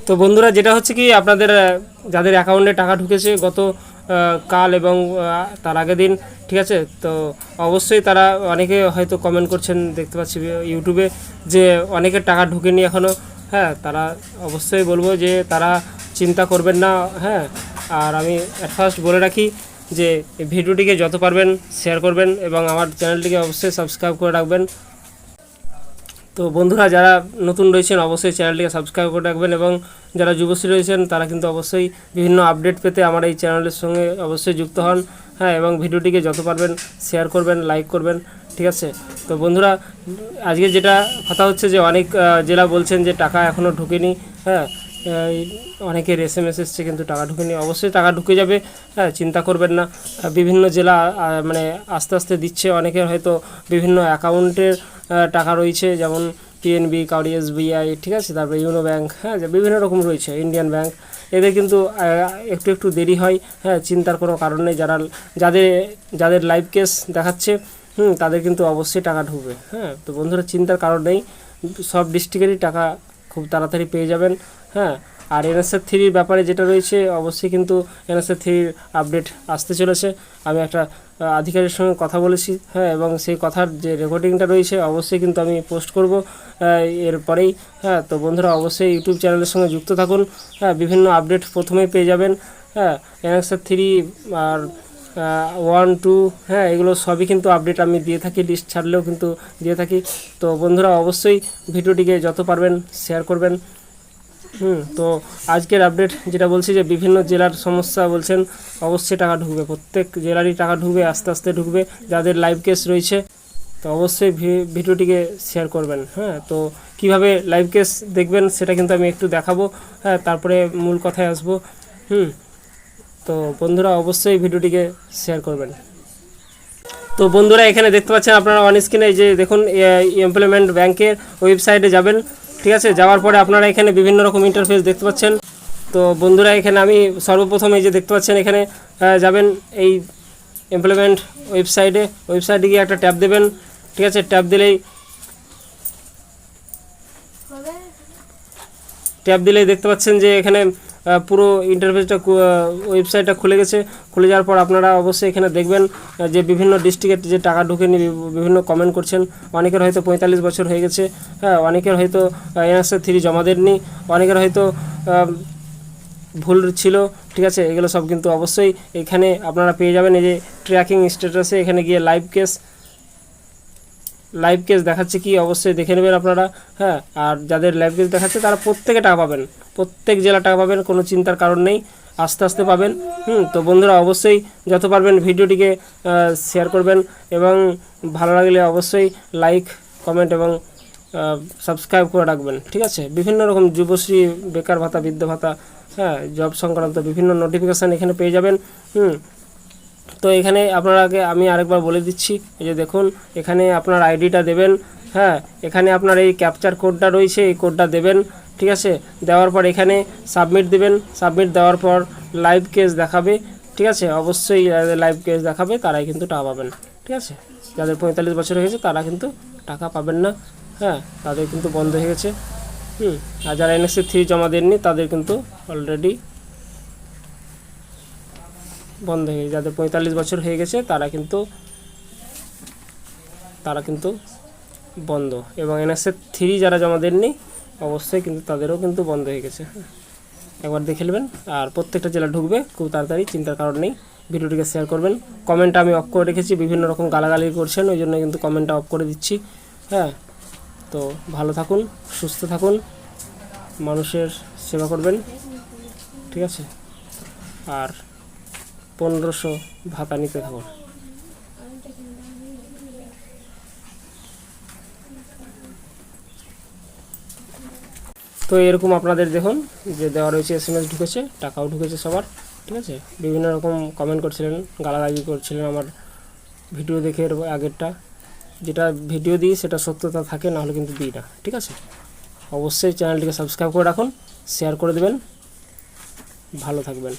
তো বন্ধুরা, যেটা হচ্ছে কি আপনাদের যাদের অ্যাকাউন্টে টাকা ঢুকেছে গত কাল এবং তার আগের দিন, ঠিক আছে, তো অবশ্যই তারা অনেকে হয়তো কমেন্ট করছেন দেখতে পাচ্ছি ইউটিউবে যে অনেকের টাকা ঢুকেনি এখনও। হ্যাঁ, তারা অবশ্যই বলবো যে তারা চিন্তা করবেন না। হ্যাঁ, আর আমি অ্যাট ফার্স্ট বলে রাখি যে এই ভিডিওটিকে যত পারবেন শেয়ার করবেন এবং আমার চ্যানেলটিকে অবশ্যই সাবস্ক্রাইব করে রাখবেন। তো বন্ধুরা, যারা নতুন রয়েছেন অবশ্যই চ্যানেলটিকে সাবস্ক্রাইব করে রাখবেন এবং যারা যুবশ্রী রয়েছেন তারা কিন্তু অবশ্যই বিভিন্ন আপডেট পেতে আমার এই চ্যানেলের সঙ্গে অবশ্যই যুক্ত হন। হ্যাঁ, এবং ভিডিওটিকে যত পারবেন শেয়ার করবেন, লাইক করবেন, ঠিক আছে। তো বন্ধুরা, আজকে যেটা কথা হচ্ছে যে অনেক জেলা বলছেন যে টাকা এখনও ঢোকেনি। হ্যাঁ, অনেকের SMS এসছে কিন্তু টাকা ঢুকেনি। অবশ্যই টাকা ঢুকে যাবে। হ্যাঁ, চিন্তা করবেন না। বিভিন্ন জেলা মানে আস্তে আস্তে দিচ্ছে। অনেকের হয়তো বিভিন্ন অ্যাকাউন্টের টাকা রয়েছে, যেমন PNB, কাউরি SBI, ঠিক আছে, তারপরে ইউনো ব্যাঙ্ক, হ্যাঁ, বিভিন্ন রকম রয়েছে, ইন্ডিয়ান ব্যাঙ্ক, এদের কিন্তু একটু একটু দেরি হয়। হ্যাঁ, চিন্তার কোনো কারণ নেই। যাদের লাইভ কেস দেখাচ্ছে তাদের কিন্তু অবশ্যই টাকা ঢুকবে। হ্যাঁ, তো বন্ধুরা, চিন্তার কারণ নেই। সব ডিস্ট্রিক্টেরই টাকা খুব তাড়াতাড়ি পেয়ে যাবেন। হ্যাঁ, আর NSR 3 ব্যাপারে যেটা রয়েছে, অবশ্যই কিন্তু NSR 3 আপডেট আসতে চলেছে। আমি একটা আধিকারিকের সঙ্গে কথা বলেছি। হ্যাঁ, এবং সেই কথার যে রেকর্ডিংটা রয়েছে অবশ্যই কিন্তু আমি পোস্ট করব এরপরেই। হ্যাঁ, তো বন্ধুরা অবশ্যই ইউটিউব চ্যানেলের সঙ্গে যুক্ত থাকুন। হ্যাঁ, বিভিন্ন আপডেট প্রথমেই পেয়ে যাবেন। হ্যাঁ, NSR 3 আর 1, 2, হ্যাঁ, এগুলো সবই কিন্তু আপডেট আমি দিয়ে থাকি, লিস্ট ছাড়লেও কিন্তু দিয়ে থাকি। তো বন্ধুরা অবশ্যই ভিডিওটিকে যত পারবেন শেয়ার করবেন। তো আজকের আপডেট যেটা বলছি যে বিভিন্ন জেলার সমস্যা বলছেন, অবশ্যই টাকা ঢুকবে, প্রত্যেক জেলারই টাকা ঢুকবে, আস্তে আস্তে ঢুকবে। যাদের লাইভ কেস রয়েছে তো অবশ্যই ভিডিওটিকে শেয়ার করবেন। হ্যাঁ, তো কিভাবে লাইভ কেস দেখবেন সেটা কিন্তু আমি একটু দেখাবো। হ্যাঁ, তারপরে মূল কথায় আসবো। তো বন্ধুরা অবশ্যই ভিডিওটিকে শেয়ার করবেন। তো বন্ধুরা, এখানে দেখতে পাচ্ছেন আপনারা অন স্ক্রিনে, যে দেখুন এমপ্লয়মেন্ট ব্যাংকের ওয়েবসাইটে যাবেন, ঠিক আছে। যাওয়ার পরে আপনারা এখানে বিভিন্ন রকম ইন্টারফেস দেখতে পাচ্ছেন। তো বন্ধুরা, এখানে আমি সর্বপ্রথম এই যে দেখতে পাচ্ছেন এখানে যাবেন এই এমপ্লয়মেন্ট ওয়েবসাইটে গিয়ে একটা ট্যাব দেবেন, ঠিক আছে। ট্যাব দিলেই দেখতে পাচ্ছেন যে এখানে পুরো ইন্টারফেসটা, ওয়েবসাইটটা খুলে গেছে। খুলে যাওয়ার পর আপনারা অবশ্যই এখানে দেখবেন যে বিভিন্ন ডিস্ট্রিক্টের যে টাকা ঢুকেনি, বিভিন্ন কমেন্ট করছেন। অনেকের হয়তো 45 বছর হয়ে গেছে। হ্যাঁ, অনেকের হয়তো NSR 3 জমা দেননি, অনেকের হয়তো ভুল ছিল, ঠিক আছে। এগুলো সব কিন্তু অবশ্যই এখানে আপনারা পেয়ে যাবেন। এই যে ট্র্যাকিং স্ট্যাটাসে এখানে গিয়ে লাইভ কেস দেখাচ্ছে কি, অবশ্যই দেখে নেবেন আপনারা। হ্যাঁ, আর যাদের লাইভ কেস দেখাচ্ছে তারা প্রত্যেকে টাকা পাবেন, প্রত্যেক জেলা টাকা পাবেন, কোনো চিন্তার কারণ নেই, আস্তে আস্তে পাবেন। তো বন্ধুরা অবশ্যই যত পারবেন ভিডিওটিকে শেয়ার করবেন এবং ভালো লাগলে অবশ্যই লাইক, কমেন্ট এবং সাবস্ক্রাইব করে রাখবেন, ঠিক আছে। বিভিন্ন রকম যুবশ্রী, বেকার ভাতা, বৃদ্ধ ভাতা, হ্যাঁ, জব সংক্রান্ত বিভিন্ন নোটিফিকেশান এখানে পেয়ে যাবেন। তো এখানে আপনারাকে আমি আরেকবার বলে দিচ্ছি, এই যে দেখুন এখানে আপনার আইডিটা দেবেন। হ্যাঁ, এখানে আপনার এই ক্যাপচার কোডটা রয়েছে, এই কোডটা দেবেন, ঠিক আছে। দেওয়ার পর এখানে সাবমিট দেবেন। সাবমিট দেওয়ার পর লাইভ কেস দেখাবে, ঠিক আছে। অবশ্যই যাদের লাইভ কেস দেখাবে তারাই কিন্তু টাকা পাবেন, ঠিক আছে। যাদের 45 বছর হয়ে গেছে তারা কিন্তু টাকা পাবেন না। হ্যাঁ, তাদের কিন্তু বন্ধ হয়ে গেছে। আর যারা NSR 3 জমা দেননি তাদের কিন্তু অলরেডি বন্ধ হয়ে গেছে। যাদের 45 বছর হয়ে গেছে তারা কিন্তু বন্ধ, এবং NSR 3 যারা জমা দেননি অবশ্যই কিন্তু তাদেরও কিন্তু বন্ধ হয়ে গেছে। একবার দেখে নেবেন। আর প্রত্যেকটা জেলা ঢুকবে খুব তাড়াতাড়ি, চিন্তার কারণ নেই। ভিডিওটিকে শেয়ার করবেন। কমেন্টটা আমি অফ করে রেখেছি, বিভিন্ন রকম গালাগালি করছেন, ওই জন্য কিন্তু কমেন্টটা অফ করে দিচ্ছি। হ্যাঁ, তো ভালো থাকুন, সুস্থ থাকুন, মানুষের সেবা করবেন, ঠিক আছে। আর 1500 ভাতা নিতে থাকুন। তো এরকম আপনাদের দেখুন যে দেওয়া রয়েছে, SMS ঢুকেছে, টাকাও ঢুকেছে সবার, ঠিক আছে। বিভিন্ন রকম কমেন্ট করছিলেন, গালাগালি করছিলেন আমার ভিডিও দেখে, এর আগেরটা যেটা ভিডিও দিই সেটা সত্যতা থাকে, নাহলে কিন্তু দিই না, ঠিক আছে। অবশ্যই চ্যানেলটিকে সাবস্ক্রাইব করে রাখুন, শেয়ার করে দেবেন, ভালো থাকবেন।